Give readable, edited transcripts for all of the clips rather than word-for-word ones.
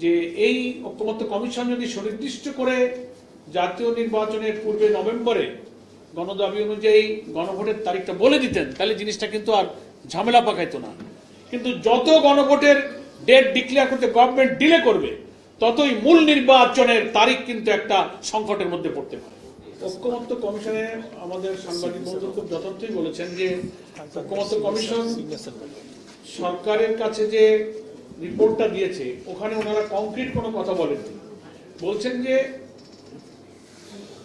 যে এই ঐক্যমত্য কমিশন যদি সুনির্দিষ্ট করে জাতীয় নির্বাচনের পূর্বে নভেম্বরে গণদাবি অনুযায়ী গণভোটের তারিখটা বলে দিতেন, তাহলে জিনিসটা কিন্তু আর ঝামেলা পাকাইতো না। কিন্তু যত গণভোটের ডেট ডিক্লেয়ার করতে গভর্নমেন্ট ডিলে করবে, ততই মূল নির্বাচনের তারিখ কিন্তু একটা সংকটের মধ্যে পড়তে পারে। ঐক্যমত্য কমিশনে আমাদের সাংবাদিক বন্ধু খুব যথার্থই বলেছেন যে ঐক্যমত্য কমিশন সরকারের কাছে যে রিপোর্টটা দিয়েছে ওখানে ওনারা কংক্রিট কোনো কথা বলেননি। বলছেন যে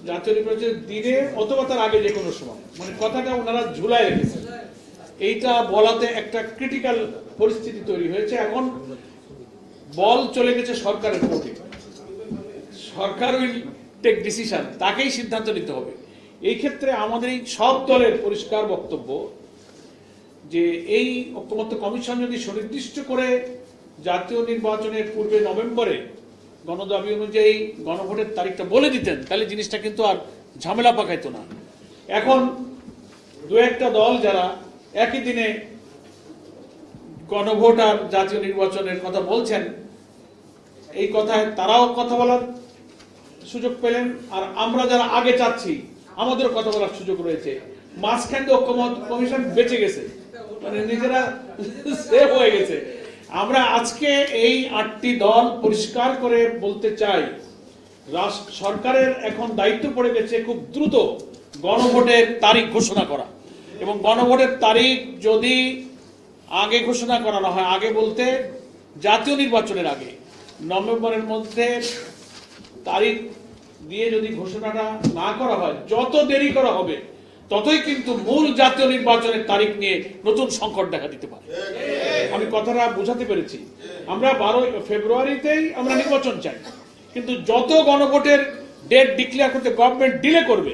জাতীয় নির্বাচনের দিনে অথবা তার আগে যে কোনো সময়, মানে কথাটা ওনারা ঝুলায় রেখেছেন। এইটা বলাতে একটা ক্রিটিক্যাল পরিস্থিতি তৈরি হয়েছে। এখন বল চলে গেছে সরকারের কোর্টে, সরকার উইল টেক ডিসিশন, তাকেই সিদ্ধান্ত নিতে হবে। এই ক্ষেত্রে আমাদের এই সব দলের পরিষ্কার বক্তব্য যে এই ঐক্যমত্য কমিশন যদি সুনির্দিষ্ট করে জাতীয় নির্বাচনের পূর্বে নভেম্বরে গণদাবি অনুযায়ী গণভোটের তারিখটা বলে দিতেন, তাহলে জিনিসটা কিন্তু আর ঝামেলা পাকাইতো না। এখন দু একটা দল যারা একই দিনে গণভোট আর জাতীয় নির্বাচনের কথা বলছেন, এই কথায় তারাও কথা বলার সুযোগ পেলেন, আর আমরা যারা আগে চাচ্ছি আমাদেরও কথা বলার সুযোগ রয়েছে। মাঝখানে ঐক্যমত্য কমিশন বেঁচে গেছে, মানে নিজেরা সেভ হয়ে গেছে। আমরা আজকে এই 8টি দল পরিষ্কার করে বলতে চাই, সরকারের এখন দায়িত্ব পড়ে গেছে খুব দ্রুত গণভোটের তারিখ ঘোষণা করা। এবং গণভোটের তারিখ যদি আগে ঘোষণা করানো হয়, আগে বলতে জাতীয় নির্বাচনের আগে নভেম্বরের মধ্যে তারিখ দিয়ে যদি ঘোষণাটা না করা হয়, যত দেরি করা হবে ততই কিন্তু মূল জাতীয় নির্বাচনের তারিখ নিয়ে নতুন সংকট দেখা দিতে পারে। আমি কথাটা বোঝাতে পেরেছি। আমরা 12 ফেব্রুয়ারিতেই আমরা নির্বাচন চাই, কিন্তু যত গণভোটের ডেট ডিক্লেয়ার করতে গভর্নমেন্ট ডিলে করবে,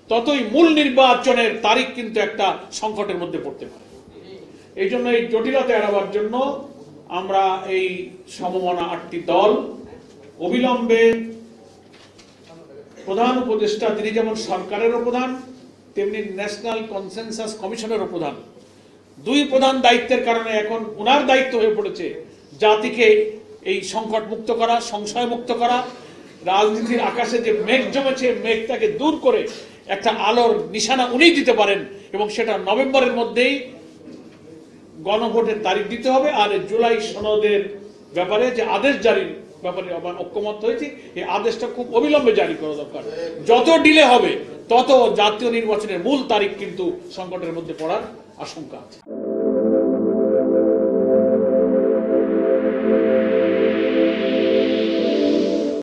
ততই মূল নির্বাচনের তারিখ কিন্তু একটা সংকটের মধ্যে পড়তে পারে। এই জন্য এই জটিলতা এড়াবার জন্য আমরা এই সমমনা 8টি দল অবিলম্বে প্রধান উপদেষ্টা, তিনি যেমন সরকারেরও প্রধান তেমনি ন্যাশনাল কনসেনসাস কমিশনেরও প্রধান, দুই প্রধান দায়িত্বের কারণে এখন ওনার দায়িত্ব হয়ে পড়েছে জাতিকে এই সংকট মুক্ত করা, সংশয় মুক্ত করা, রাজনীতির আকাশে যে মেঘ জমেছে মেঘটাকে দূর করে একটা আলোর নিশানা উনি দিতে পারেন, এবং সেটা নভেম্বরের মধ্যেই গণভোটের তারিখ দিতে হবে। আর জুলাই সনদের ব্যাপারে যে আদেশ জারির ব্যাপারে ঐক্যমত হয়েছে, এই আদেশটা খুব অবিলম্বে জারি করা দরকার। যত ডিলে হবে তত জাতীয় নির্বাচনের মূল তারিখ কিন্তু সংকটের মধ্যে পড়ার আশঙ্কা আছে।